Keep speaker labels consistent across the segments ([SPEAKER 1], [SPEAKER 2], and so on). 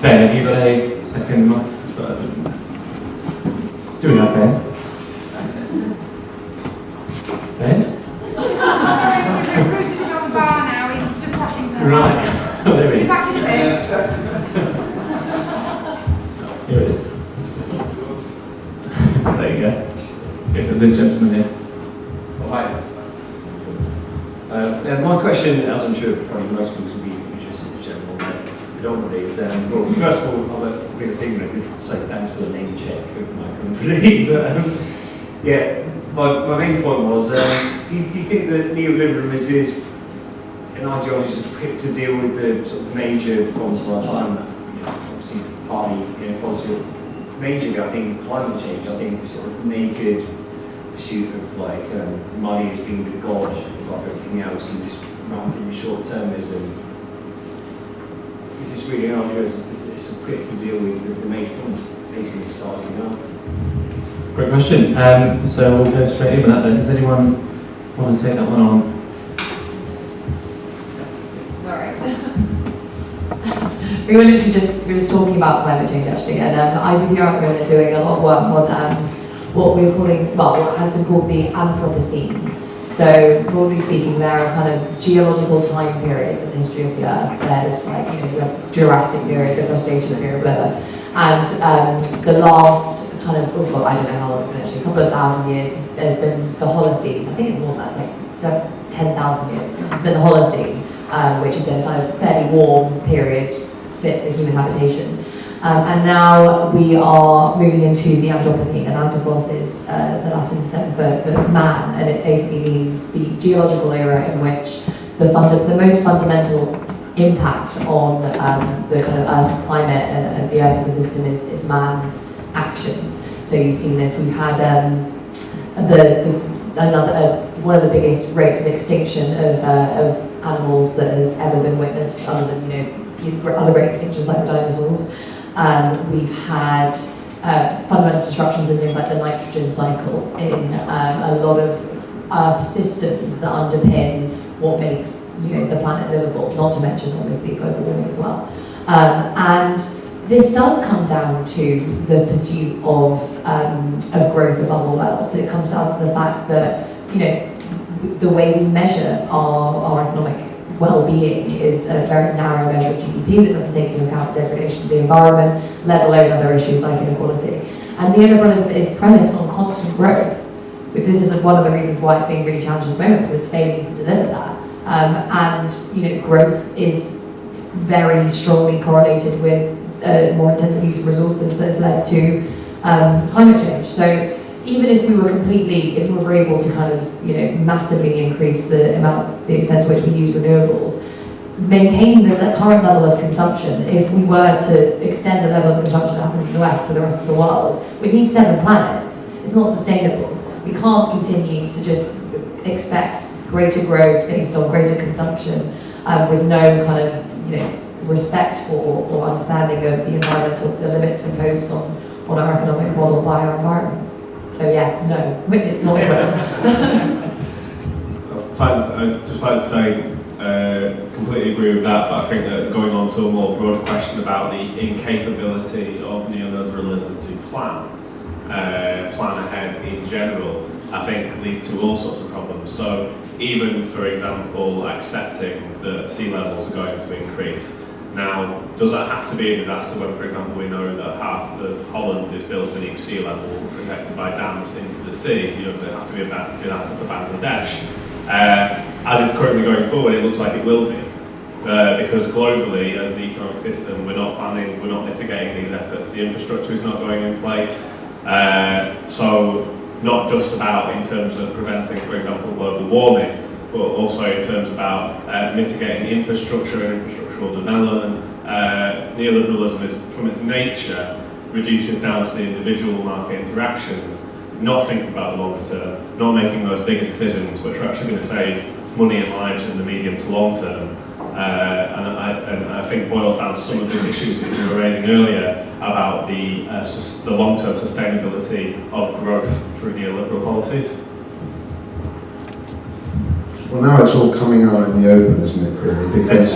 [SPEAKER 1] Ben, have you got a second mic? Do we have Ben? Ben?
[SPEAKER 2] Sorry, we've recruited him on bar now, he's just washing the
[SPEAKER 1] Right. Oh, there he is.
[SPEAKER 2] Exactly the same.
[SPEAKER 1] Here it is. There you go. Yes, there's this gentleman here.
[SPEAKER 3] Oh, hi. My question, as I'm sure probably most people will be interested in general, predominantly is, well, first of all, I'll let be a thing with say thanks for the name check of my company. But yeah, my main point was, do you think that neoliberalism is an ideology that's equipped to deal with the sort of major problems of our time? You know, obviously, partly inequality, majorly, I think climate change. I think the sort of naked pursuit of like money as being the god above everything else, and just rampant short-termism. Is this really an ideology that's equipped to deal with the major problems facing society now?
[SPEAKER 1] Great question. So we'll go straight in with that then. Does anyone want to take that one on?
[SPEAKER 4] Sorry. we were just talking about climate change actually, and IBPR at the moment are doing a lot of work on what we're calling, well, what has been called the Anthropocene. So broadly speaking, there are kind of geological time periods in the history of the Earth. There's like, you know, you have Jurassic period, the Cretaceous period, whatever. And the last kind of, well, I don't know how long it's been actually, a couple of thousand years, there's been the Holocene. I think it's more than that, it's like 10,000 years. Then the Holocene, which has been a kind of fairly warm period fit for human habitation. And now we are moving into the Anthropocene, and Anthropos is the Latin term for man, and it basically means the geological era in which the most fundamental impact on the kind of Earth's climate and the Earth as a system is man's actions. So you've seen this. We've had one of the biggest rates of extinction of animals that has ever been witnessed, other than other great extinctions like the dinosaurs. We've had fundamental disruptions in things like the nitrogen cycle in a lot of Earth systems that underpin what makes the planet livable, not to mention obviously global warming as well. And this does come down to the pursuit of growth above all else. So it comes down to the fact that the way we measure our economic well-being is a very narrow measure of GDP that doesn't take into account the degradation of the environment, let alone other issues like inequality. And neoliberalism is premised on constant growth. But this is one of the reasons why it's being really challenged at the moment, because it's failing to deliver that. And growth is very strongly correlated with more intensive use of resources that has led to climate change. So even if we were able to kind of, massively increase the extent to which we use renewables, maintaining the current level of consumption, if we were to extend the level of consumption that happens in the West to the rest of the world, we'd need 7 planets. It's not sustainable. We can't continue to just expect greater growth based on greater consumption with no kind of, respect for or understanding of the environmental, the limits imposed on our economic model by our environment. So yeah, no, it's not equipped.
[SPEAKER 5] I'd just like to say, completely agree with that, but I think that going on to a more broader question about the incapability of neoliberalism to plan ahead in general, I think leads to all sorts of problems. So even, for example, accepting that sea levels are going to increase. Now, does that have to be a disaster when, for example, we know that half of Holland is built beneath sea level, protected by dams into the sea? Does it have to be a disaster for Bangladesh? As it's currently going forward, it looks like it will be. Because globally, as an economic system, we're not planning, we're not mitigating these efforts. The infrastructure is not going in place. So, not just about in terms of preventing, for example, global warming, but also in terms about mitigating infrastructure and infrastructural development. Neoliberalism is, from its nature, reduces down to the individual market interactions, not thinking about the longer term, not making those bigger decisions, which are actually going to save money and lives in the medium to long term. And I think boils down to some of the issues that you were raising earlier about the long-term sustainability of growth through neoliberal policies.
[SPEAKER 6] Well, now it's all coming out in the open, isn't it, really? Because,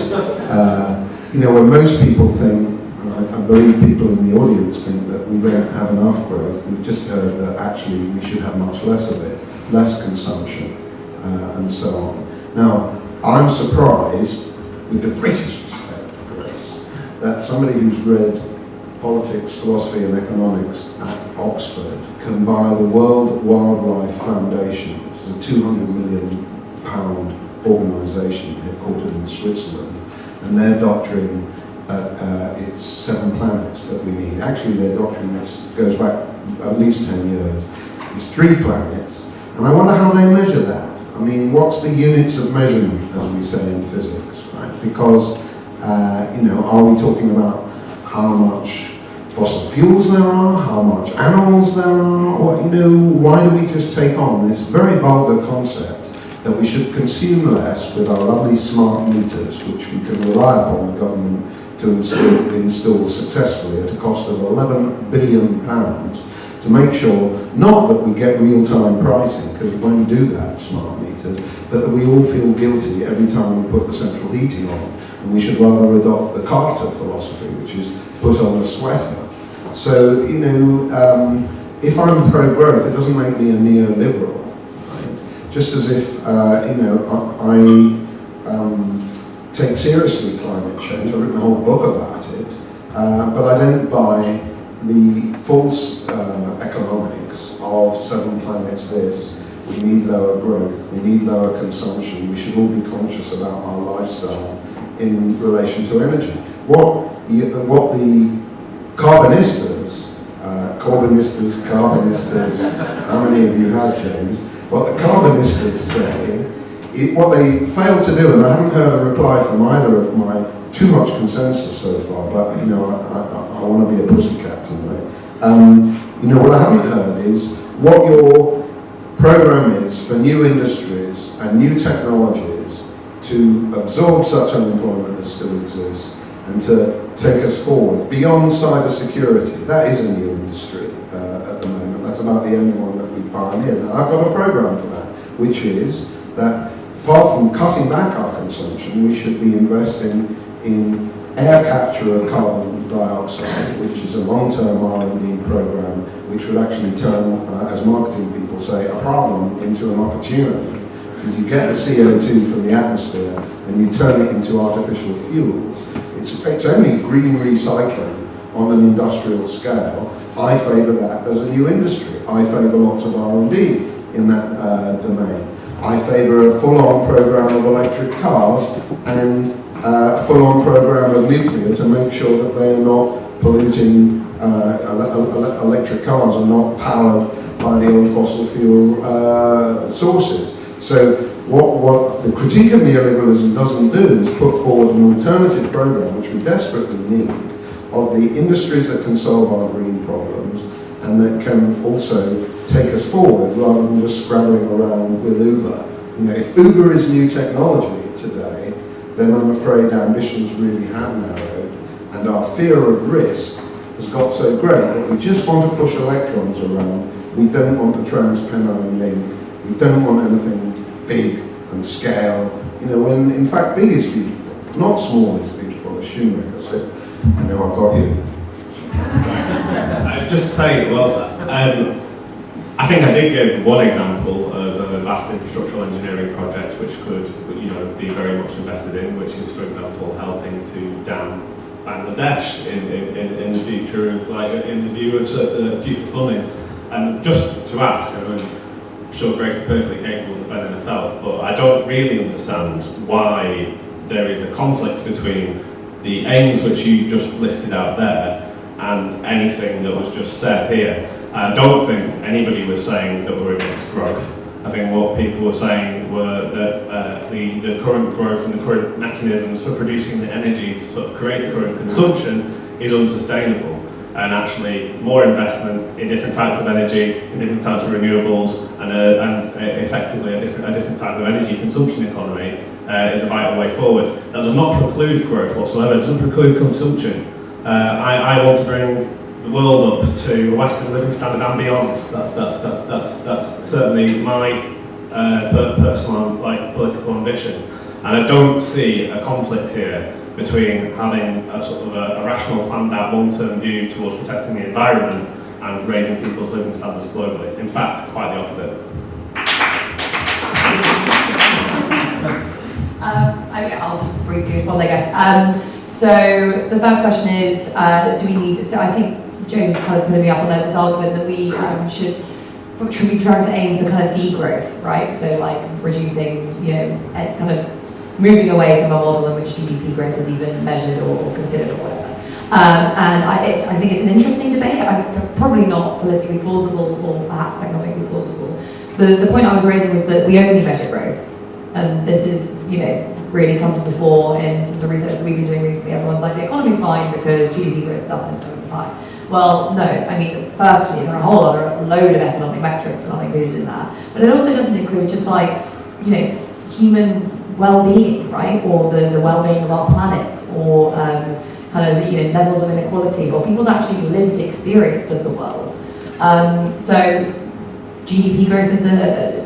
[SPEAKER 6] when most people think, I I believe people in the audience think that we don't have enough growth. We've just heard that actually we should have much less of it, less consumption, and so on. Now, I'm surprised, with the greatest respect for this, that somebody who's read politics, philosophy and economics at Oxford can buy the World Wildlife Foundation, which is a £200 million organisation headquartered in Switzerland, and their doctrine it's 7 planets that we need. Actually, their doctrine, which goes back at least 10 years, is 3 planets, and I wonder how they measure that. I mean, what's the units of measurement, as we say in physics, right? Because, are we talking about how much fossil fuels there are, how much animals there are, or, why do we just take on this very vulgar concept that we should consume less with our lovely smart meters, which we can rely upon the government to install successfully at a cost of £11 billion to make sure, not that we get real-time pricing, because we won't do that, smart meters, but that we all feel guilty every time we put the central heating on. And we should rather adopt the Carter philosophy, which is put on a sweater. So, if I'm pro-growth, it doesn't make me a neoliberal. Right? Just as if, I take seriously climate change. I've written a whole book about it, but I don't buy the false economics of 7 planets this. We need lower growth, we need lower consumption, we should all be conscious about our lifestyle in relation to energy. What the carbonistas, how many of you have, James? What the carbonistas say, what they fail to do, and I haven't heard a reply from either of my, too much consensus so far, but I want to be a pussycat tonight. What I haven't heard is what your program is for new industries and new technologies to absorb such unemployment as still exists and to take us forward beyond cyber security. That is a new industry at the moment. That's about the only one that we pioneered. Now, I've got a program for that, which is that far from cutting back our consumption, we should be investing in air capture of carbon dioxide, which is a long-term R&D program, which would actually turn, as marketing people say, a problem into an opportunity. Because you get the CO2 from the atmosphere and you turn it into artificial fuels. It's only green recycling on an industrial scale. I favour that as a new industry. I favour lots of R&D in that domain. I favour a full-on program of electric cars and a full-on program of nuclear to make sure that they are not polluting, electric cars are not powered by the old fossil fuel sources. So what the critique of neoliberalism doesn't do is put forward an alternative program, which we desperately need, of the industries that can solve our green problems and that can also take us forward rather than just scrabbling around with Uber. If Uber is new technology today, then I'm afraid ambitions really have narrowed, and our fear of risk has got so great that we just want to push electrons around. We don't want the Trans-Pennine Link. We don't want anything big and scale. When in fact big is beautiful, not small is beautiful, as Schumacher said. I know I've got you.
[SPEAKER 5] Just to say, I think I did give one example of a vast infrastructural engineering project which could, be very much invested in, which is, for example, helping to dam Bangladesh in the future of, in the view of future funding. And just to ask, I'm sure Grace is perfectly capable of defending herself, but I don't really understand why there is a conflict between the aims which you just listed out there and anything that was just said here. I don't think anybody was saying that we're against growth. I think what people were saying were that the current growth and the current mechanisms for producing the energy to sort of create the current consumption is unsustainable. And actually, more investment in different types of energy, in different types of renewables, and effectively a different type of energy consumption economy is a vital way forward. That does not preclude growth whatsoever. It doesn't preclude consumption. I want to bring the world up to a Western living standard and beyond. That's certainly my personal political ambition, and I don't see a conflict here between having a sort of a rational, planned out long-term view towards protecting the environment and raising people's living standards globally. In fact, quite the opposite.
[SPEAKER 4] I'll just briefly respond, I guess. So the first question is, do we need, so I think Joe's kind of putting me up on this argument that we should be trying to aim for kind of degrowth, right? So like reducing, kind of moving away from a model in which GDP growth is even measured or considered or whatever. And I think it's an interesting debate, probably not politically plausible or perhaps economically plausible. The point I was raising was that we only measure growth. And this is, really come to the fore in some of the research that we've been doing recently. Everyone's like, the economy's fine because GDP growth is up and employment is high. Well, no, I mean, firstly, there are a whole other load of economic metrics that aren't included in that. But it also doesn't include just like, human well-being, right? Or the well-being of our planet, or kind of, levels of inequality, or people's actually lived experience of the world. So GDP growth is a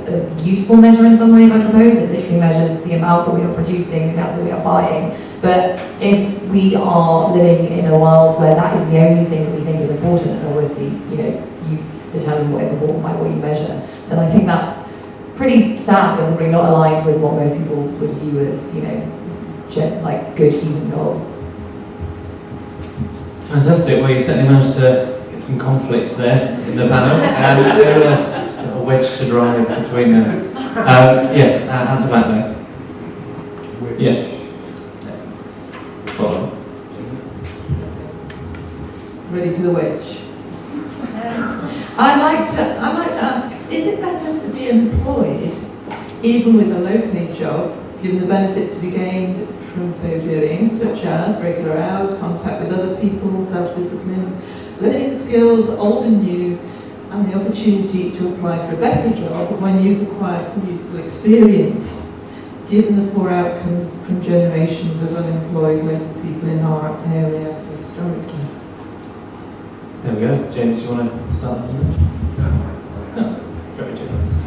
[SPEAKER 4] useful measure in some ways, I suppose. It literally measures the amount that we are producing, the amount that we are buying. But if we are living in a world where that is the only thing that we think is important, and obviously, you determine what is important by what you measure, then I think that's pretty sad and probably not aligned with what most people would view as, like good human goals.
[SPEAKER 1] Fantastic. Well, you certainly managed to get some conflict there in the panel, and anyone else got a wedge to drive between them. Yes, at the back there. Yes. Follow.
[SPEAKER 7] Ready for the wedge. I'd like to ask, is it better to be employed, even with a low-paid job, given the benefits to be gained from so doing, such as regular hours, contact with other people, self-discipline, learning skills, old and new, and the opportunity to apply for a better job when you've acquired some useful experience, given the poor outcomes from generations of unemployed local people in our area historically?
[SPEAKER 1] There we go. James, you want to start? No. Very generous.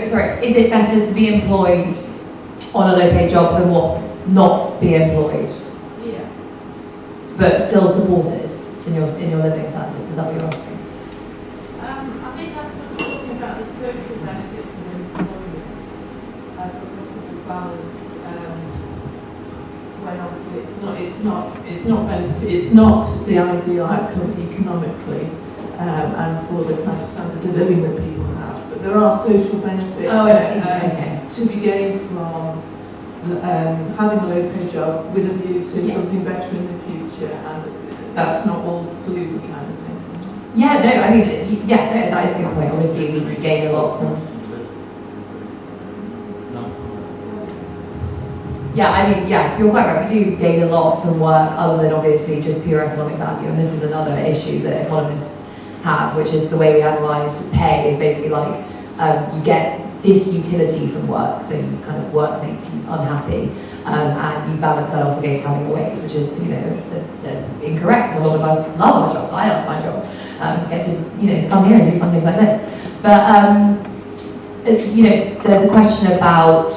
[SPEAKER 4] Sorry, is it better to be employed on a low-paid job than what? Not be employed?
[SPEAKER 7] Yeah.
[SPEAKER 4] But still supported in your living standard? Is that what you're asking?
[SPEAKER 2] I think I'm still talking about the social benefits of employment as a possible balance. When obviously
[SPEAKER 7] it's not the ideal outcome economically, and for the kind of standard of living that people have. But there are social benefits to be gained from having a low-paid job with a view to something better in the future, and that's not all glue kind of thing.
[SPEAKER 4] Yeah, no, I mean, that is a good point. Obviously, we gain a lot from. Yeah, I mean, you're quite right. We do gain a lot from work other than obviously just pure economic value. And this is another issue that economists have, which is the way we analyse pay is basically like you get disutility from work. So you kind of work makes you unhappy, and you balance that off against having a wage, which is, incorrect. A lot of us love our jobs. I love my job. Get to, come here and do fun things like this. But, there's a question about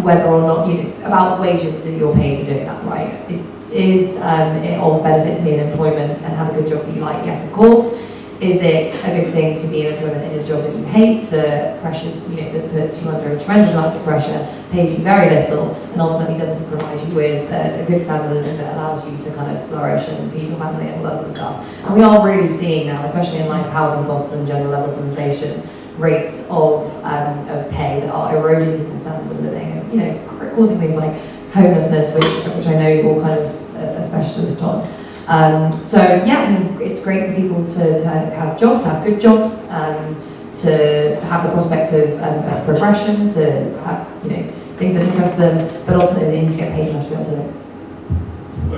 [SPEAKER 4] whether or not, about wages that you're paid for doing that, right? It is of benefit to be in employment and have a good job that you like, yes, of course. Is it a good thing to be in employment in a job that you hate? The pressures, that puts you under a tremendous amount of pressure, pays you very little, and ultimately doesn't provide you with a good standard of living that allows you to kind of flourish and feed your family and all that sort of stuff. And we are really seeing now, especially in like housing costs and general levels of inflation, rates of pay that are eroding people's standards of living, and causing things like homelessness, which I know you're all kind of a specialist on. It's great for people to have jobs, to have good jobs, to have the prospect of progression, to have things that interest them, but ultimately they need to get paid enough to be able to live.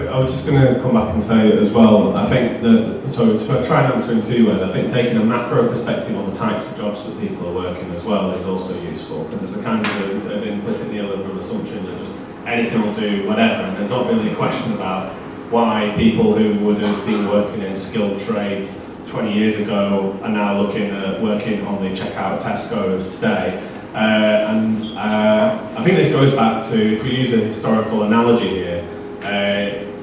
[SPEAKER 5] I was just going to come back and say as well, I think that, so to try and answer in two ways, I think taking a macro perspective on the types of jobs that people are working as well is also useful, because there's a kind of an implicit neoliberal assumption that just anything will do whatever, and there's not really a question about why people who would have been working in skilled trades 20 years ago are now looking at working on the checkout at Tesco's today. I think this goes back to, if we use a historical analogy here,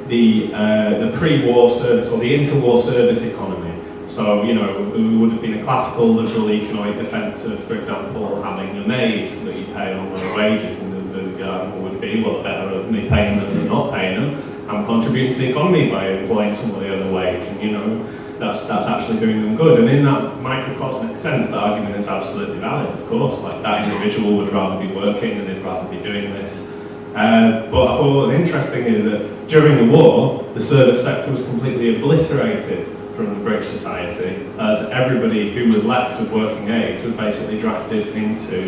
[SPEAKER 5] the pre-war service or the interwar service economy. So, you know, there would have been a classical liberal economic defence of, for example, having a maid that you pay on their wages, and the argument would be, well, better me paying them than not paying them. I'm contributing to the economy by employing somebody on a wage, and, you know, that's actually doing them good. And in that microcosmic sense, the argument is absolutely valid, of course. Like, that individual would rather be working and they'd rather be doing this. But I thought what was interesting is that during the war, the service sector was completely obliterated from British society, as everybody who was left of working age was basically drafted into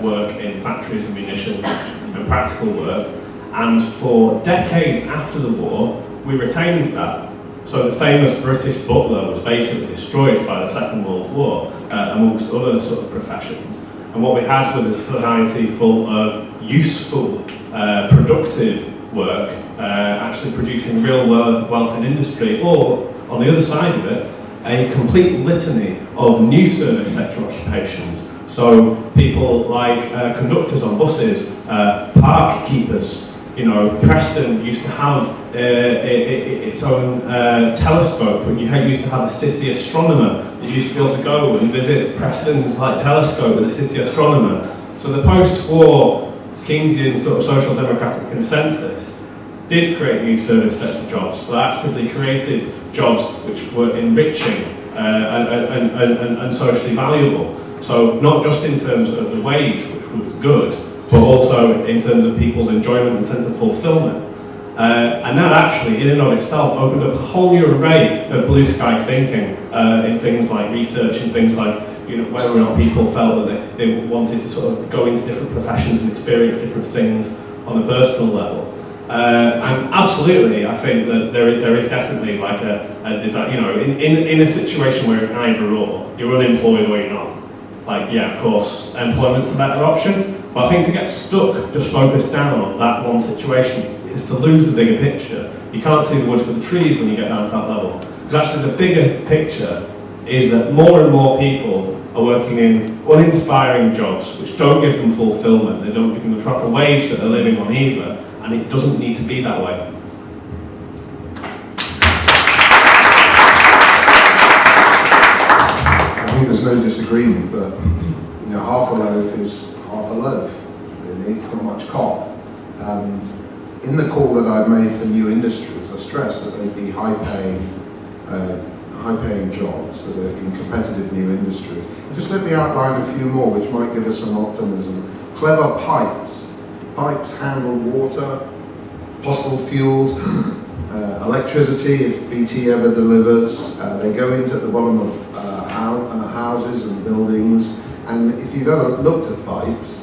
[SPEAKER 5] work in factories and munitions and practical work. And for decades after the war, we retained that. So the famous British butler was basically destroyed by the Second World War, amongst other sort of professions. And what we had was a society full of useful, productive work, actually producing real wealth in industry, or, on the other side of it, a complete litany of new service sector occupations. So people like conductors on buses, park keepers. You know, Preston used to have its own telescope, and you used to have a city astronomer that used to be able to go and visit Preston's telescope with a city astronomer. So the post-war Keynesian sort of social democratic consensus did create new service sector jobs, but actively created jobs which were enriching and socially valuable. So not just in terms of the wage, which was good, but also in terms of people's enjoyment and sense of fulfillment. And that actually, in and of itself, opened up a whole new array of blue sky thinking in things like research and things like, you know, whether or not people felt that they wanted to sort of go into different professions and experience different things on a personal level. And absolutely, I think that there is definitely like a desire, you know, in a situation where it's either or, you're unemployed or you're not. Like, yeah, of course, employment's a better option, but I think to get stuck, just focused down on that one situation, is to lose the bigger picture. You can't see the wood for the trees when you get down to that level. Because actually the bigger picture is that more and more people are working in uninspiring jobs which don't give them fulfillment, they don't give them the proper wage that they're living on either, and it doesn't need to be that way.
[SPEAKER 6] I think there's no disagreement that, you know, half a loaf is half a loaf, really. It's not much cop. In the call that I've made for new industries, I stress that they be high-paying jobs that are in competitive new industries. Just let me outline a few more, which might give us some optimism. Clever pipes. Pipes handle water, fossil fuels, electricity, if BT ever delivers. They go into the bottom of houses and buildings. And if you've ever looked at pipes,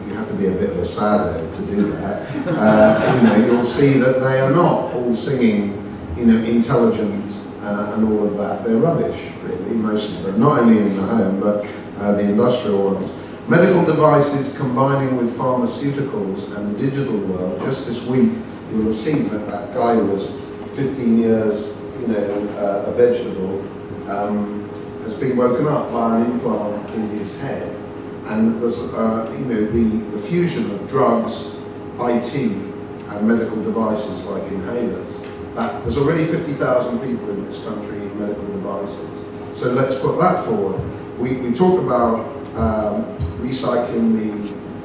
[SPEAKER 6] you have to be a bit of a saddo to do that. You know, you'll see that they are not all singing, you know, intelligent and all of that. They're rubbish, really, most of them. Not only in the home, but the industrial ones. Medical devices combining with pharmaceuticals and the digital world. Just this week, you'll have seen that that guy who was 15 years, you know, a vegetable, has been woken up by an implant in his head. And there's, you know, the fusion of drugs, IT, and medical devices like inhalers. There's already 50,000 people in this country in medical devices. So let's put that forward. We talk about recycling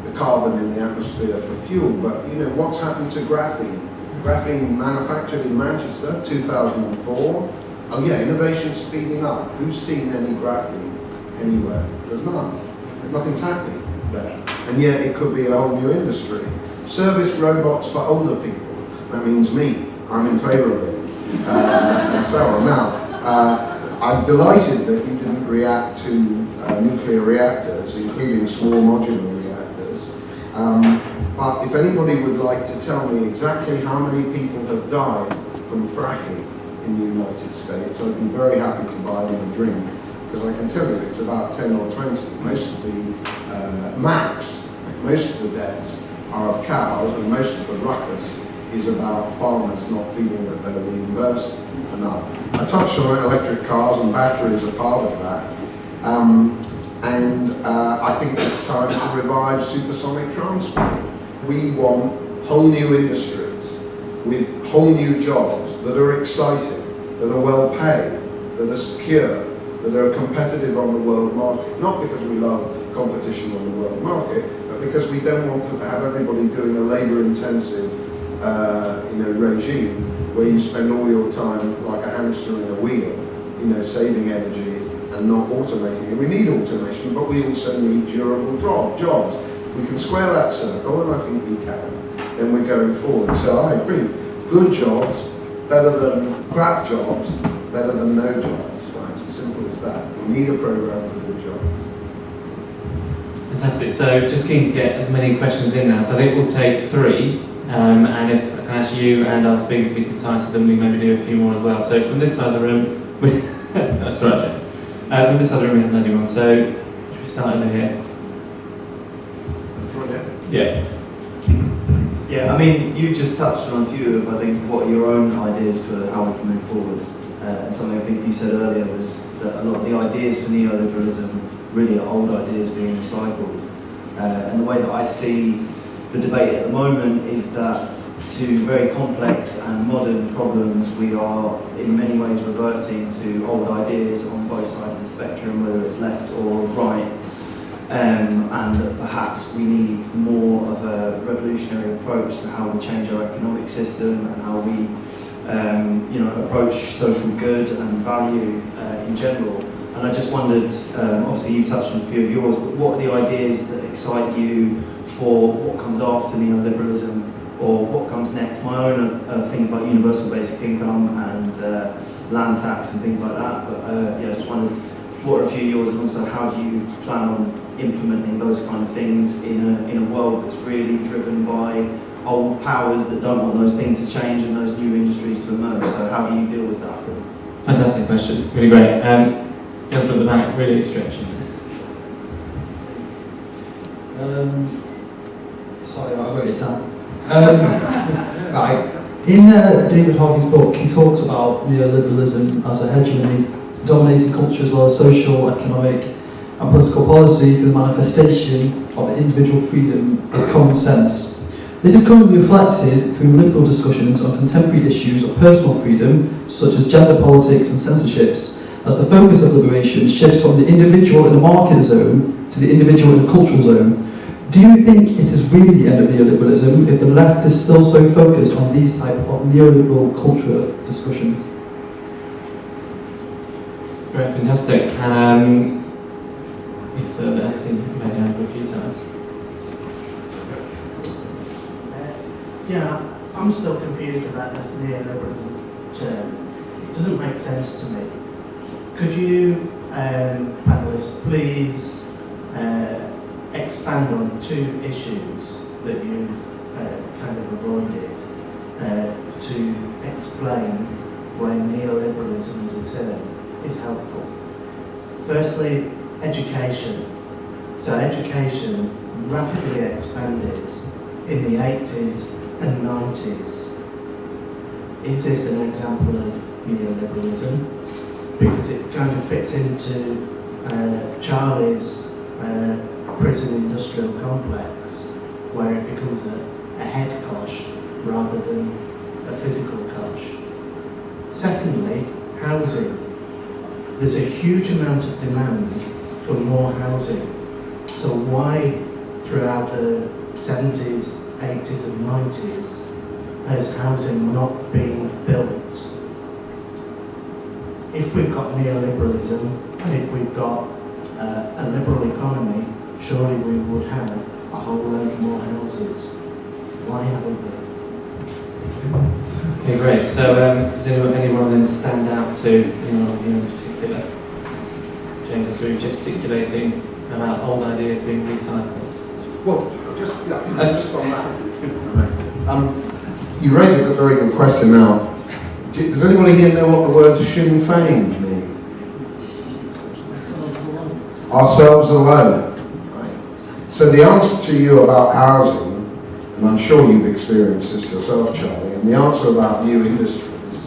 [SPEAKER 6] the carbon in the atmosphere for fuel, but you know, what's happened to graphene? Graphene manufactured in Manchester, 2004. Oh yeah, innovation's speeding up. Who's seen any graphene anywhere? There's none. Nothing's happening there. And yet it could be a whole new industry. Service robots for older people. That means me. I'm in favour of it. And so on. Now, I'm delighted that you didn't react to nuclear reactors, including small modular reactors. But if anybody would like to tell me exactly how many people have died from fracking in the United States, I'd be very happy to buy them a drink. Because I can tell you it's about 10 or 20. Most of the most of the deaths are of cows, and most of the ruckus is about farmers not feeling that they're reimbursed enough. I touched on electric cars, and batteries are part of that. And I think it's time to revive supersonic transport. We want whole new industries with whole new jobs that are exciting, that are well paid, that are secure, that are competitive on the world market. Not because we love competition on the world market, but because we don't want to have everybody doing a labour-intensive regime where you spend all your time like a hamster in a wheel, saving energy and not automating it. We need automation, but we also need durable jobs. We can square that circle, and I think we can, then we're going forward. So I agree, good jobs, better than crap jobs, better than no jobs, right? It's as simple as that. We need a programme for good jobs.
[SPEAKER 1] Fantastic. So just keen to get as many questions in now. So I think we'll take 3, and if I can ask you and our speakers to be concise with them, we maybe do a few more as well. So from this side of the room, that's right, James. From this side of the room, we haven't had anyone. So should we start over here? Yeah.
[SPEAKER 8] Yeah, I mean, you just touched on a few of, I think, what are your own ideas for how we can move forward. And something I think you said earlier was that a lot of the ideas for neoliberalism really are old ideas being recycled. And the way that I see the debate at the moment is that to very complex and modern problems, we are in many ways reverting to old ideas on both sides of the spectrum, whether it's left or right. And that perhaps we need more of a revolutionary approach to how we change our economic system and how we approach social good and value in general. And I just wondered, obviously you touched on a few of yours, but what are the ideas that excite you for what comes after neoliberalism or what comes next? My own things like universal basic income and land tax and things like that. But I just wondered, what are a few of yours, and also how do you plan on implementing those kind of things in a world that's really driven by old powers that don't want those things to change and those new industries to emerge? So how do you deal with that?
[SPEAKER 1] Fantastic question, really great. Gentleman at the back, really stretching.
[SPEAKER 9] Sorry, I wrote it down. Right. In David Harvey's book, he talks about neoliberalism as a hegemony, dominating culture as well as social, economic, and political policy through the manifestation of individual freedom is common sense. This is currently reflected through liberal discussions on contemporary issues of personal freedom, such as gender politics and censorships, as the focus of liberation shifts from the individual in a market zone to the individual in a cultural zone. Do you think it is really the end of neoliberalism if the left is still so focused on these type of neoliberal culture discussions?
[SPEAKER 1] Great, fantastic. Yes, sir, I've seen you made hand for a few times.
[SPEAKER 10] Yeah, I'm still confused about this neoliberalism term. It doesn't make sense to me. Could you, panelists, please expand on 2 issues that you've kind of avoided to explain why neoliberalism as a term is helpful? Firstly, education. So education rapidly expanded in the 80s and 90s. Is this an example of neoliberalism? Because it kind of fits into Charlie's prison industrial complex, where it becomes a head kosh rather than a physical kosh. Secondly, housing. There's a huge amount of demand for more housing. So why throughout the 70s, 80s and 90s has housing not been built? If we've got neoliberalism and if we've got a liberal economy, surely we would have a whole load more houses. Why haven't we?
[SPEAKER 1] Okay, great. So, does anyone of them stand out to anyone in particular? James is sort of gesticulating about old ideas being recycled.
[SPEAKER 6] Well, just on that. You raised a very good question now. Does anybody here know what the word Sinn Féin means? Ourselves alone. Right. So the answer to you about housing, and I'm sure you've experienced this yourself, Charlie, and the answer about new industries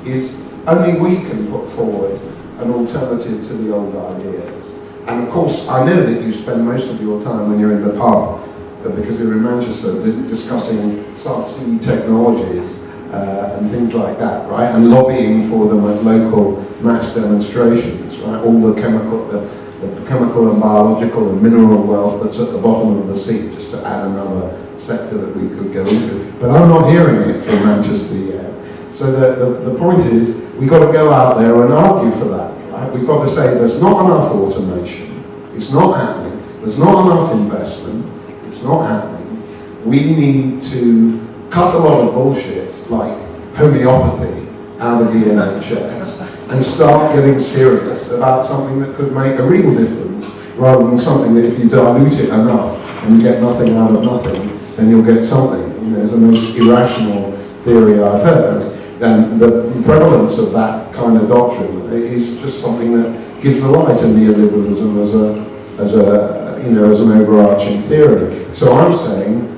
[SPEAKER 6] is only we can put forward an alternative to the old ideas. And of course, I know that you spend most of your time when you're in the pub, because you're in Manchester, discussing South Sea technologies and things like that, right? And lobbying for them at local mass demonstrations, right? All the chemical and biological and mineral wealth that's at the bottom of the sea, just to add another sector that we could go into. But I'm not hearing it from Manchester yet. So the point is, we've got to go out there and argue for that, right? We've got to say there's not enough automation, it's not happening, there's not enough investment, it's not happening. We need to cut a lot of bullshit, like homeopathy, out of the NHS, and start getting serious about something that could make a real difference, rather than something that if you dilute it enough and you get nothing out of nothing, then you'll get something. You know, it's the most irrational theory I've heard. And the prevalence of that kind of doctrine is just something that gives a lie to neoliberalism as an overarching theory. So I'm saying,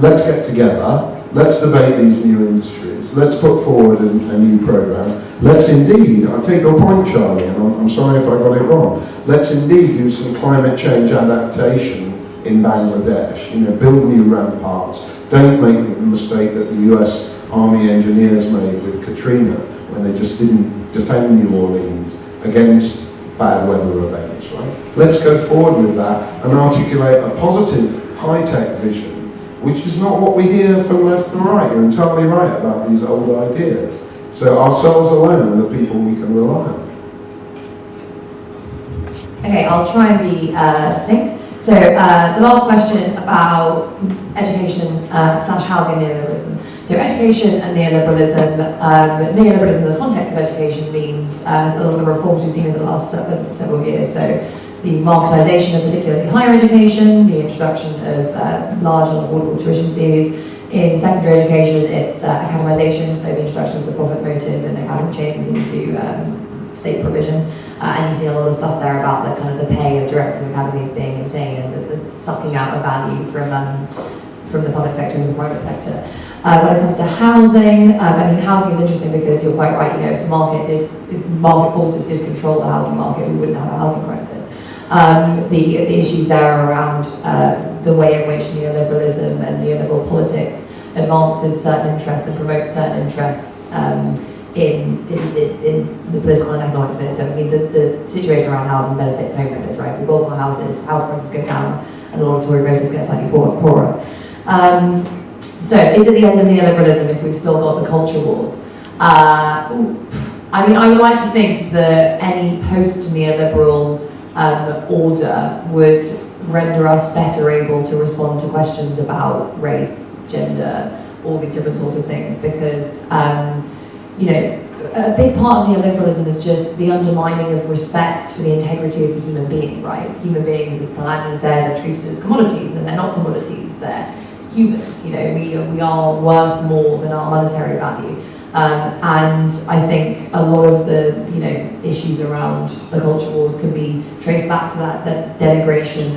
[SPEAKER 6] let's get together, let's debate these new industries, let's put forward a new program. Let's indeed, I take your point, Charlie, and I'm sorry if I got it wrong, let's indeed do some climate change adaptation in Bangladesh, build new ramparts. Don't make the mistake that the US Army engineers made with Katrina, when they just didn't defend New Orleans against bad weather events, right? Let's go forward with that and articulate a positive, high-tech vision, which is not what we hear from left and right. You're entirely right about these old ideas. So ourselves alone are the people we can rely on.
[SPEAKER 4] Okay, I'll try and be succinct. So the last question about education / housing neoliberalism. So education and neoliberalism, neoliberalism in the context of education means a lot of the reforms we've seen in the last several years. So the marketisation of particularly higher education, the introduction of large and affordable tuition fees. In secondary education, it's academisation, so the introduction of the profit motive and academic chains into state provision. And you see a lot of stuff there about the kind of the pay of directors of academies being insane and the sucking out of value from the public sector and the private sector. When it comes to housing, housing is interesting because you're quite right. If market forces did control the housing market, we wouldn't have a housing crisis. The issues there are around the way in which neoliberalism and neoliberal politics advances certain interests and promotes certain interests in the political and economic sphere. So the situation around housing benefits homeowners, right? If we build more houses, house prices go down, and a lot of Tory voters get slightly poorer. So is it the end of neoliberalism if we've still got the culture wars? I would like to think that any post-neoliberal order would render us better able to respond to questions about race, gender, all these different sorts of things, because a big part of neoliberalism is just the undermining of respect for the integrity of the human being, right? Human beings, as Polanyi said, are treated as commodities, and they're not commodities, they're humans. We are worth more than our monetary value. And I think a lot of the issues around the culture wars can be traced back to that denigration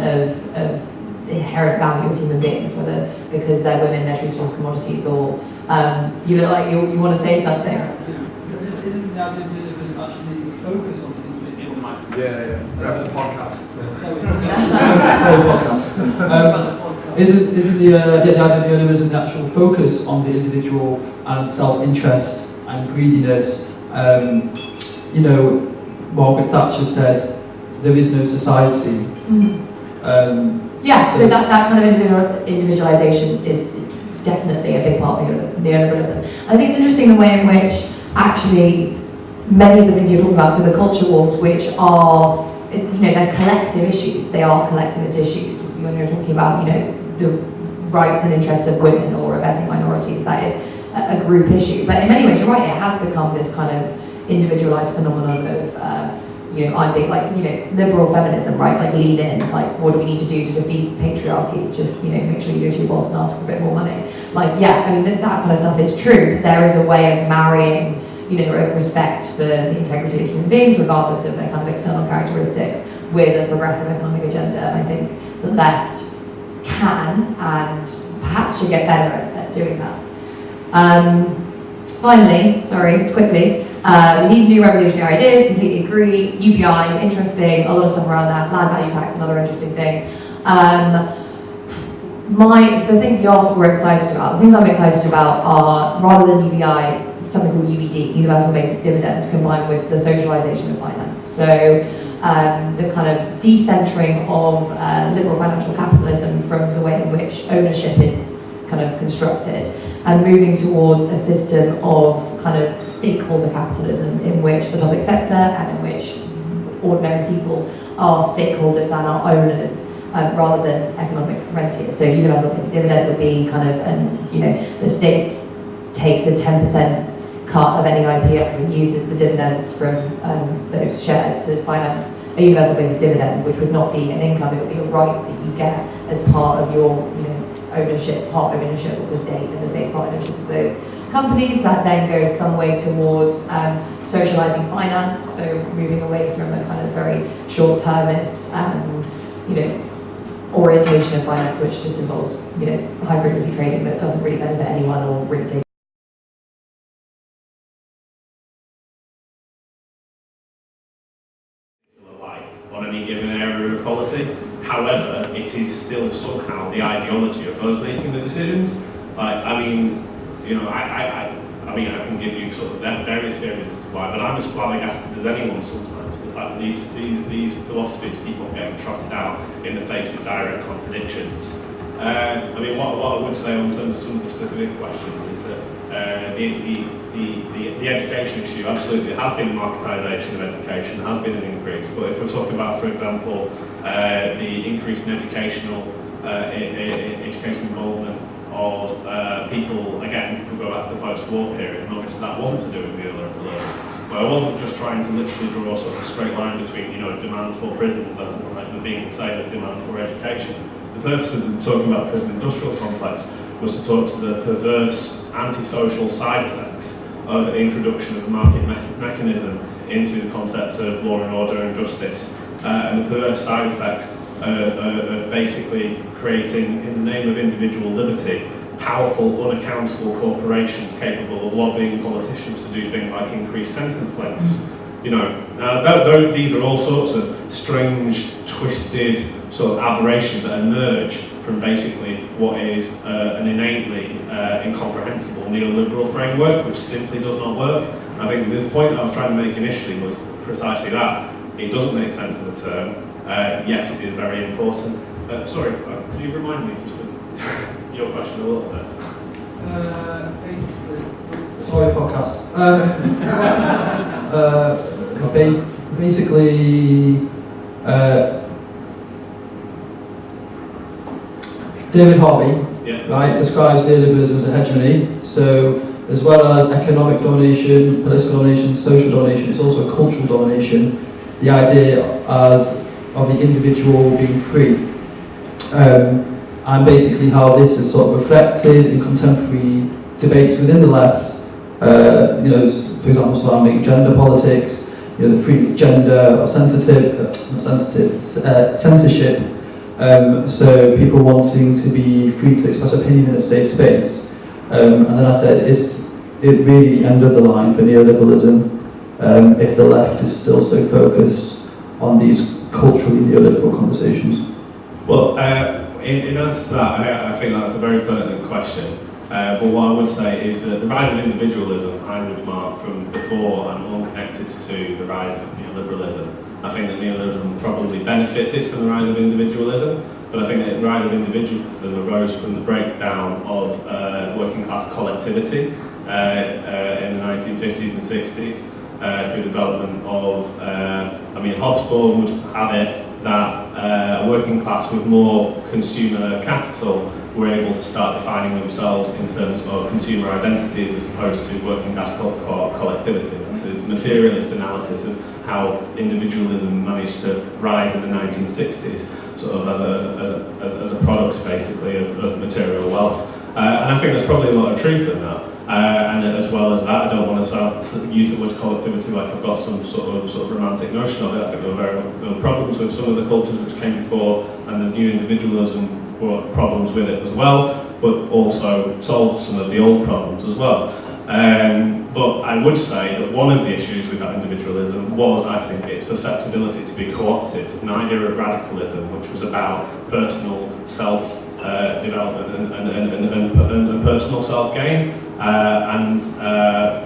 [SPEAKER 4] of inherent value of human beings, whether because they're women they're treated as commodities, or you look like you want to say something.
[SPEAKER 11] Isn't the idea of neoliberalism actually focus on the
[SPEAKER 5] Yeah. We're having a podcast.
[SPEAKER 9] Isn't the idea of neoliberalism the actual focus on the individual and self-interest and greediness? Margaret Thatcher said, "There is no society."
[SPEAKER 4] So that kind of individualization is definitely a big part of neoliberalism. I think it's interesting the way in which actually many of the things you're talking about, so the culture wars, which are, they're collective issues, they are collectivist issues. When you're talking about, the rights and interests of women or of ethnic minorities, that is a group issue. But in many ways, you're right, it has become this kind of individualized phenomenon of, I'm big, liberal feminism, right? Like, lean in, like, what do we need to do to defeat patriarchy? Just, make sure you go to your boss and ask for a bit more money. That kind of stuff is true. There is a way of marrying, respect for the integrity of human beings, regardless of their kind of external characteristics, with a progressive economic agenda. And I think the left can and perhaps should get better at doing that. Finally, quickly, We need new revolutionary ideas, completely agree. UBI, interesting, a lot of stuff around that. Land value tax, another interesting thing. The thing you asked what we're excited about, the things I'm excited about are, rather than UBI, something called UBD, Universal Basic Dividend, combined with the socialisation of finance. So the kind of decentering of liberal financial capitalism from the way in which ownership is kind of constructed, and moving towards a system of kind of stakeholder capitalism in which the public sector and in which ordinary people are stakeholders and are owners rather than economic rentiers. So universal basic dividend would be kind of, the state takes a 10% cut of any IPO and uses the dividends from those shares to finance a universal basic dividend, which would not be an income, it would be a right that you get as part of your ownership, part ownership of the state, and the state's part ownership of those companies. That then goes some way towards socialising finance, so moving away from a kind of very short-termist, orientation of finance, which just involves, high-frequency trading that doesn't really benefit anyone or really take
[SPEAKER 5] on any given area of policy. However, it is still somehow the ideology of those making the decisions. I can give you sort of various theories as to why, but I'm as flabbergasted as anyone sometimes. The fact that these philosophies keep on getting trotted out in the face of direct contradictions. What I would say in terms of some of the specific questions is that the education issue absolutely has been a marketisation of education, has been an increase. But if we're talking about, for example, the increase in education involvement of people, again, if we go back to the post-war period, and obviously that wasn't to do with neoliberalism. But I wasn't just trying to literally draw sort of a straight line between, demand for prisons as being the same as demand for education. The purpose of talking about the prison industrial complex was to talk to the perverse antisocial side effects of the introduction of a market mechanism into the concept of law and order and justice, and the perverse side effects of basically creating, in the name of individual liberty, powerful, unaccountable corporations capable of lobbying politicians to do things like increase sentence lengths. These are all sorts of strange, twisted sort of aberrations that emerge from basically what is an innately incomprehensible neoliberal framework, which simply does not work. I think the point I was trying to make initially was precisely that. It doesn't make sense as a term, yet it is very important. Sorry, could you remind me just of your question a little bit?
[SPEAKER 9] Sorry, podcast. Basically, David Harvey, right, describes neoliberalism as a hegemony. So, as well as economic domination, political domination, social domination, it's also a cultural domination. The idea of the individual being free, and basically how this is sort of reflected in contemporary debates within the left. For example, surrounding gender politics, the free gender or censorship. So people wanting to be free to express opinion in a safe space. And then I said, is it really the end of the line for neoliberalism if the left is still so focused on these culturally neoliberal conversations?
[SPEAKER 5] Well, in answer to that, I think that's a very pertinent question. But what I would say is that the rise of individualism, I would mark from before and unconnected to the rise of neoliberalism. I think that neoliberalism probably benefited from the rise of individualism, but I think that the rise of individualism arose from the breakdown of working class collectivity in the 1950s and 60s through the development of, Hobsbawm would have it that a working class with more consumer capital were able to start defining themselves in terms of consumer identities as opposed to working class collectivity. This is materialist analysis of how individualism managed to rise in the 1960s, sort of as a product basically of material wealth. And I think there's probably a lot of truth in that. And as well as that, I don't want to use the word collectivity like I've got some sort of romantic notion of it. I think there were problems with some of the cultures which came before, and the new individualism brought problems with it as well, but also solved some of the old problems as well. But I would say that one of the issues with that individualism was, I think, its susceptibility to be co-opted. There's an idea of radicalism which was about personal self-development and personal self-gain. And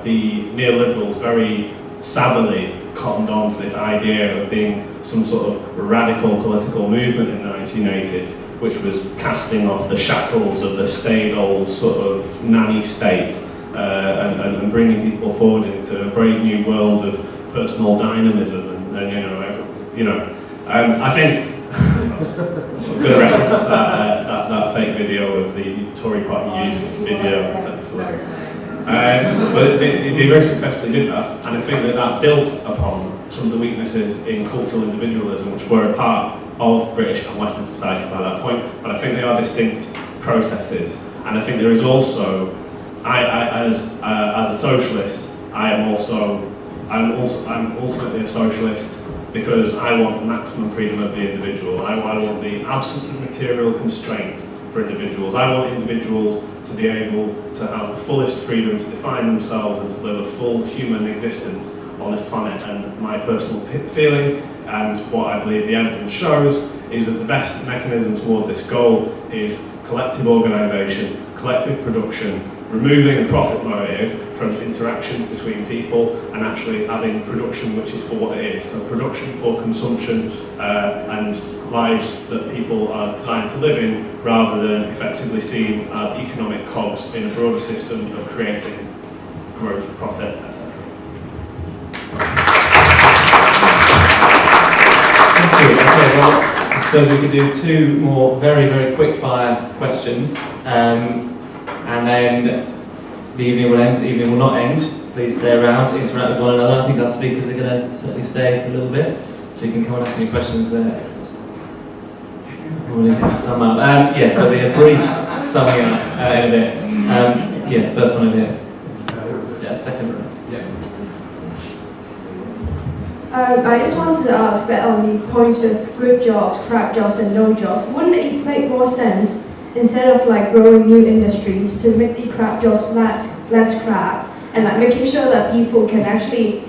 [SPEAKER 5] the neoliberals very savvily cottoned on to this idea of being some sort of radical political movement in the 1980s, which was casting off the shackles of the staid old sort of nanny state and bringing people forward into a brave new world of personal dynamism and I think I'm going to reference that fake video of the Tory Party youth video. But they very successfully did that, and I think that built upon some of the weaknesses in cultural individualism, which were a part of British and Western society by that point. But I think they are distinct processes, and I think there is also, as a socialist, I'm ultimately a socialist because I want maximum freedom of the individual. I want the absence of material constraints for individuals. I want individuals to be able to have the fullest freedom to define themselves and to live a full human existence on this planet. And my personal feeling, and what I believe the evidence shows, is that the best mechanism towards this goal is collective organisation, collective production, removing the profit motive from interactions between people and actually having production which is for what it is. So production for consumption and lives that people are designed to live in, rather than effectively seen as economic cogs in a broader system of creating growth, profit, etc.
[SPEAKER 1] Thank you. Okay, well, so we could do two more very, very quick fire questions, and then the evening will end. The evening will not end. Please stay around to interact with one another. I think our speakers are going to certainly stay for a little bit, so you can come and ask any questions there. We'll get to sum up. Yes, there'll be a brief summing up in a bit. Yes, first one over here. Yeah, second row.
[SPEAKER 12] I just wanted to ask that on the points of good jobs, crap jobs and no jobs, wouldn't it make more sense, instead of like growing new industries, to make the crap jobs less crap, and like making sure that people can actually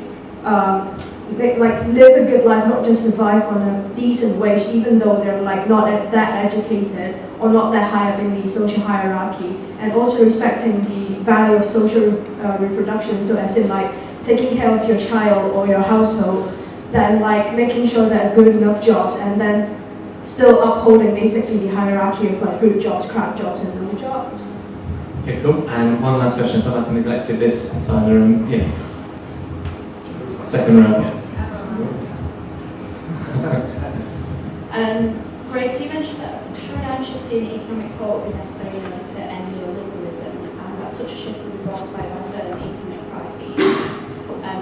[SPEAKER 12] live a good life, not just survive on a decent wage, even though they're like not that educated or not that high up in the social hierarchy, and also respecting the value of social reproduction. So as in like taking care of your child or your household, then like making sure that good enough jobs, and then still upholding basically the hierarchy of like good jobs, crap jobs, and no jobs.
[SPEAKER 1] Okay, cool. And one last question, if I've neglected this side of the room. Yes. Second row.
[SPEAKER 13] Grace, you mentioned that paradigm shift in economic thought would be necessary to end neoliberalism, and that such a shift would be brought about by certain economic crises.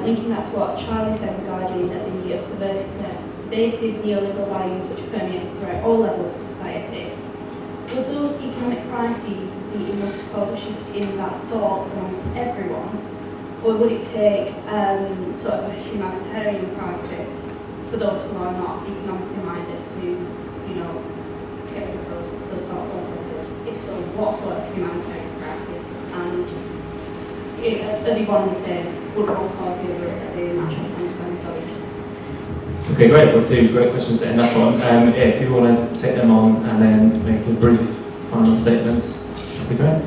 [SPEAKER 13] Linking that to what Charlie said regarding the pervasive neoliberal values which permeate throughout all levels of society, would those economic crises be enough to cause a shift in that thought amongst everyone, or would it take sort of a humanitarian crisis for those who are not economically minded to, get rid of those thought processes? If so, what sort of humanitarian crisis? And are they one and the same? Would one cause the other at the natural consequences of each?
[SPEAKER 1] Okay, great. Well, two great questions to end up on. If you want to take them on and then make a brief final statements, that'd be great.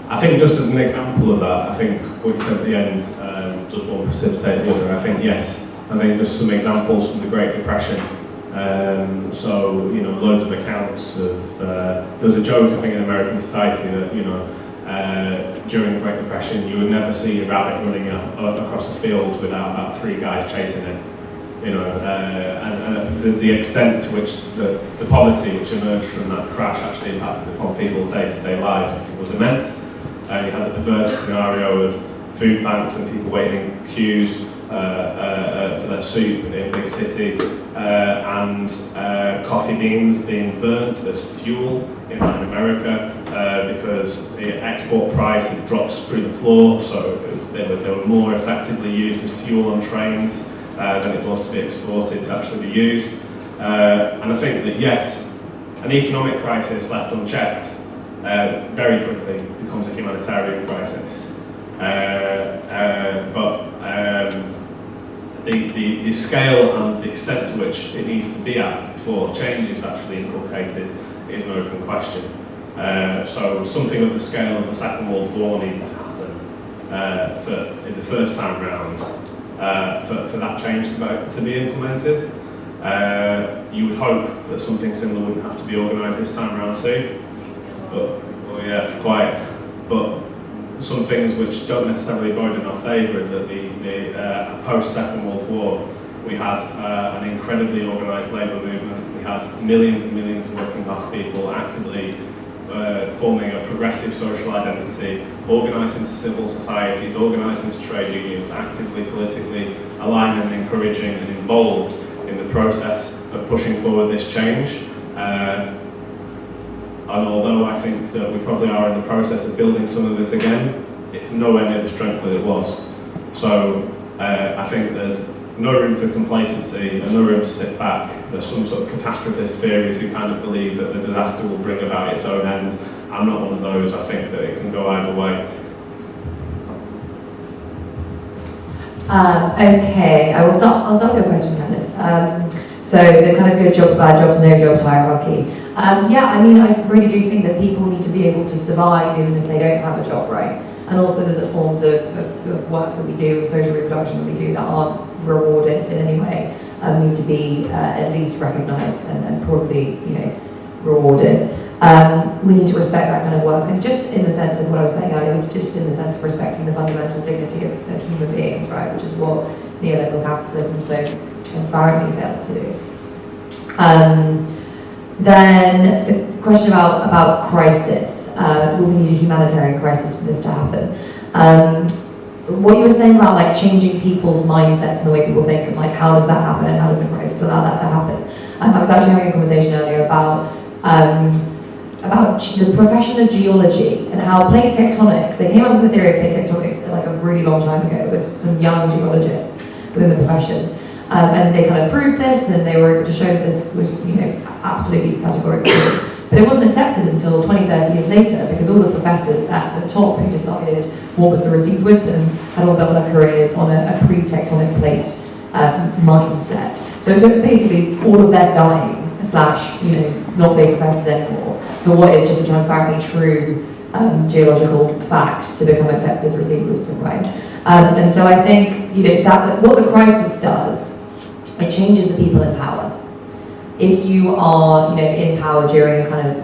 [SPEAKER 5] I think just as an example of that, I think what you said at the end, does one precipitate the other? I think yes. I think just some examples from the Great Depression. Loads of accounts of, there's a joke I think in American society that, during the Great Depression you would never see a rabbit running across a field without about 3 guys chasing it. And the extent to which the poverty which emerged from that crash actually impacted upon people's day-to-day lives, I think, was immense. You had the perverse scenario of food banks and people waiting in queues for their soup in big cities, and coffee beans being burnt as fuel in Latin America because the export price had dropped through the floor, so they were more effectively used as fuel on trains than it was to be exported to actually be used. And I think that yes, An economic crisis left unchecked very quickly becomes a humanitarian crisis. The scale and the extent to which it needs to be at before change is actually inculcated is an open question. So something of the scale of the Second World War needed to happen in the first time round for that change to be implemented. You would hope that something similar wouldn't have to be organised this time round too. But some things which don't necessarily bode in our favour is that the post-Second World War, we had an incredibly organised labour movement. We had millions and millions of working class people actively forming a progressive social identity, organised into civil societies, organised into trade unions, actively politically aligned and encouraging and involved in the process of pushing forward this change. And although I think that we probably are in the process of building some of this again, it's nowhere near the strength that it was. So I think there's no room for complacency and no room to sit back. There's some sort of catastrophist theories who kind of believe that the disaster will bring about its own end. I'm not one of those. I think that it can go either way.
[SPEAKER 4] Okay, I'll start with your question, Candice. So the kind of good jobs, bad jobs, no jobs hierarchy. Yeah, I mean, I really do think that people need to be able to survive even if they don't have a job, right? And also that the forms of work that we do, of social reproduction that we do that aren't rewarded in any way, need to be at least recognised and probably, rewarded. We need to respect that kind of work, and just in the sense of what I was saying earlier, just in the sense of respecting the fundamental dignity of human beings, right? Which is what neoliberal capitalism so transparently fails to do. Then the question about crisis. Will we need a humanitarian crisis for this to happen? What you were saying about like changing people's mindsets and the way people think, and like how does that happen, and how does a crisis allow that to happen? I was actually having a conversation earlier about the profession of geology and how plate tectonics. They came up with the theory of plate tectonics like a really long time ago. It was some young geologists within the profession. And they kind of proved this, and they were able to show that this was, absolutely categorically true. But it wasn't accepted until 20, 30 years later, because all the professors at the top who decided what was the received wisdom had all built their careers on a pre-tectonic plate mindset. So it took basically all of their dying, / not being professors anymore, for what is just a transparently true geological fact to become accepted as received wisdom, right? And so I think, that what the crisis does, it changes the people in power. If you are, in power during a kind of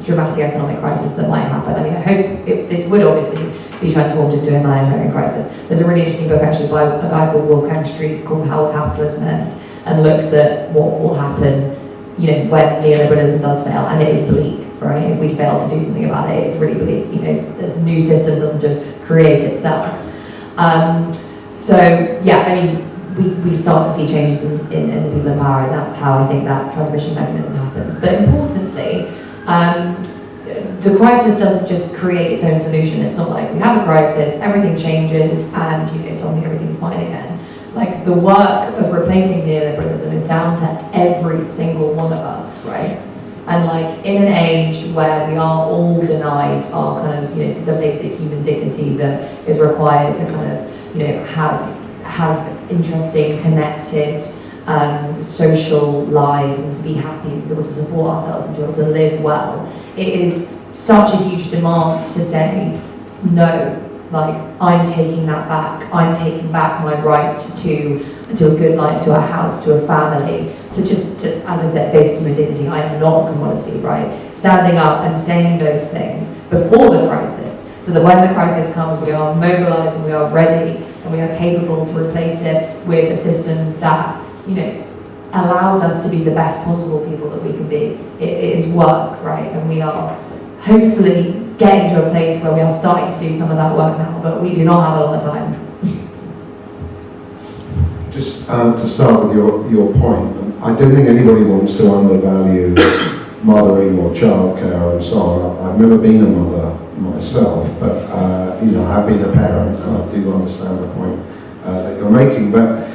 [SPEAKER 4] dramatic economic crisis that might happen, I mean, I hope this would obviously be transformed into a humanitarian crisis. There's a really interesting book actually by a guy called Wolfgang Streeck called How Will Capitalism End, and looks at what will happen, when neoliberalism does fail, and it is bleak, right? If we fail to do something about it, it's really bleak. This new system doesn't just create itself. So yeah, I mean, we start to see changes in the people in power, and that's how I think that transmission mechanism happens. But importantly, the crisis doesn't just create its own solution. It's not like we have a crisis, everything changes, and suddenly everything's fine again. Like, the work of replacing neoliberalism is down to every single one of us, right? And like, in an age where we are all denied our kind of, the basic human dignity that is required to kind of, have interesting, connected, social lives, and to be happy and to be able to support ourselves and to be able to live well, it is such a huge demand to say, no, like, I'm taking that back. I'm taking back my right to a good life, to a house, to a family, to as I said, basic human dignity. I am not a commodity, right? Standing up and saying those things before the crisis, so that when the crisis comes, we are mobilized and we are ready and we are capable to replace it with a system that, allows us to be the best possible people that we can be. It is work, right? And we are hopefully getting to a place where we are starting to do some of that work now, but we do not have a lot of time.
[SPEAKER 6] Just to start with your point, I don't think anybody wants to undervalue mothering or childcare and so on. I've never been a mother myself, but I have been a parent, and I do understand the point that you're making. But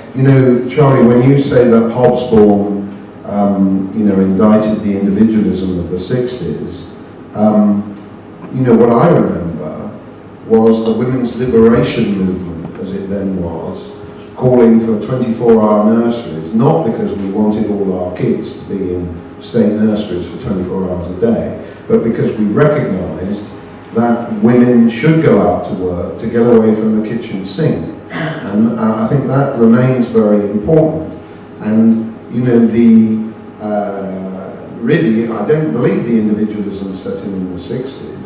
[SPEAKER 6] Charlie, when you say that Hobsbawm indicted the individualism of the 60s, what I remember was the women's liberation movement, as it then was, calling for 24-hour nurseries, not because we wanted all our kids to be in state nurseries for 24 hours a day, but because we recognised that women should go out to work to get away from the kitchen sink. And I think that remains very important. And, really, I don't believe the individualism set in the 60s.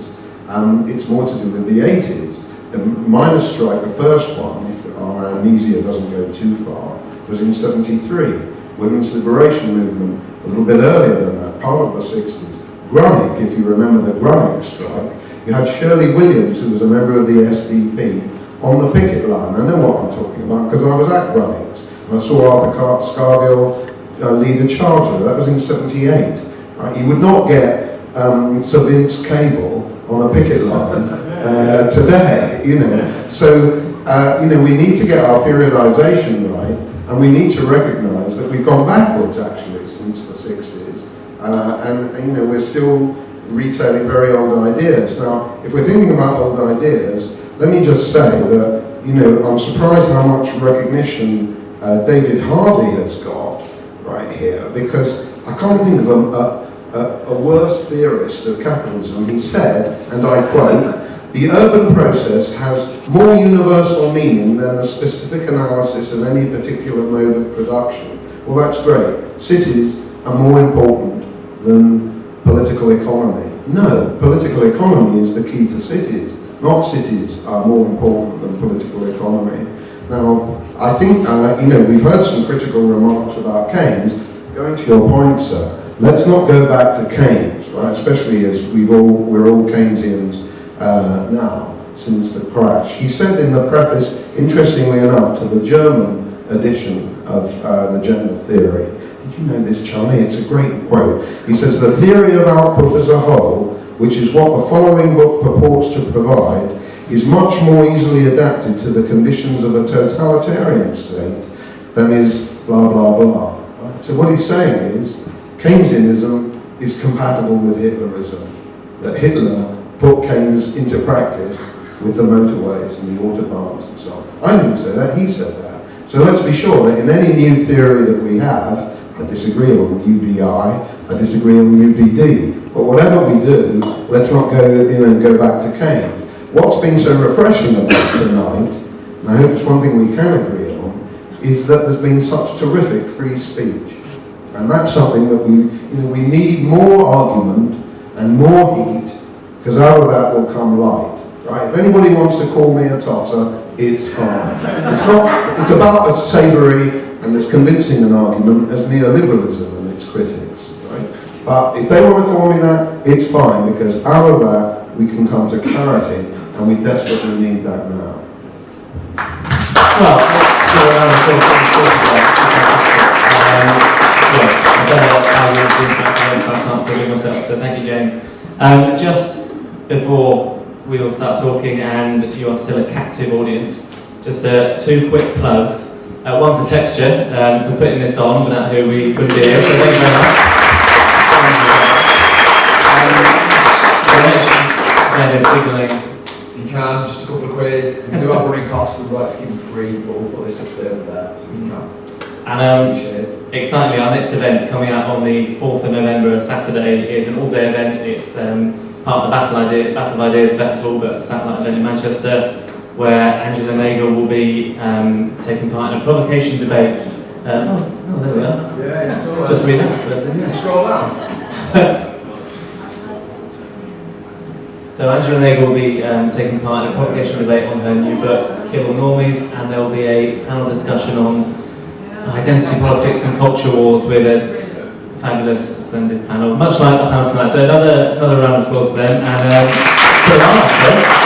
[SPEAKER 6] It's more to do with the 80s. The miners' strike, the first one, if our amnesia doesn't go too far, was in 73. Women's liberation movement, a little bit earlier than that, part of the 60s. Grunick, if you remember the Grunick strike, you had Shirley Williams, who was a member of the SDP, on the picket line. I know what I'm talking about because I was at Grunick's. I saw Arthur Scargill lead a charge. That was in 78. Right? You would not get Sir Vince Cable on a picket line today, So, we need to get our periodization right, and we need to recognize that we've gone backwards, actually, since the 60s. And we're still retailing very old ideas. Now, if we're thinking about old ideas, let me just say that, I'm surprised how much recognition David Harvey has got right here, because I can't think of a worse theorist of capitalism. He said, and I quote, "The urban process has more universal meaning than the specific analysis of any particular mode of production." Well, that's great. Cities are more important than political economy. No, political economy is the key to cities. Not cities are more important than political economy. Now, I think, we've heard some critical remarks about Keynes. Going to your point, sir, let's not go back to Keynes, right? Especially as we're all Keynesians now, since the crash. He said in the preface, interestingly enough, to the German edition of the General Theory. Did you know this, Charlie? It's a great quote. He says, "The theory of output as a whole, which is what the following book purports to provide, is much more easily adapted to the conditions of a totalitarian state than is blah, blah, blah." Right? So what he's saying is, Keynesianism is compatible with Hitlerism. That Hitler put Keynes into practice with the motorways and the autobahns and so on. I didn't say that, he said that. So let's be sure that in any new theory that we have, I disagree on UBI, I disagree on UBD, but whatever we do, let's not go back to Keynes. What's been so refreshing about tonight, and I hope it's one thing we can agree on, is that there's been such terrific free speech. And that's something that we need more argument and more heat, because out of that will come light. Right? If anybody wants to call me a tosser, it's fine. It's about as savoury and as convincing an argument as neoliberalism and its critics. Right? But if they want to call me that, it's fine, because out of that we can come to clarity, and we desperately need that now.
[SPEAKER 1] Well, let's do a round of applause for I don't know what I would do back then, so I can't believe myself, so thank you, James. Just before we all start talking, and you are still a captive audience, just 2 quick plugs. One for Texture, for putting this on, without who we wouldn't be here, so thank you very much. Signalling.
[SPEAKER 14] If you can, just a couple of quid. We do have running costs, we'd like to keep them free, but we'll put this up there with that, so you can.
[SPEAKER 1] And excitingly, our next event coming out on the 4th of November, Saturday, is an all-day event. It's part of the Battle of Ideas Festival, but a satellite event in Manchester, where Angela Nagle will be taking part in a provocation debate. There we are.
[SPEAKER 14] Yeah, it's all right.
[SPEAKER 1] Just to be nice, yeah.
[SPEAKER 14] Scroll down.
[SPEAKER 1] So Angela Nagle will be taking part in a provocation debate on her new book, Kill All Normies, and there will be a panel discussion on identity politics and culture wars with a fabulous, splendid panel, much like our panel tonight. So another round of applause for them, and put it on after.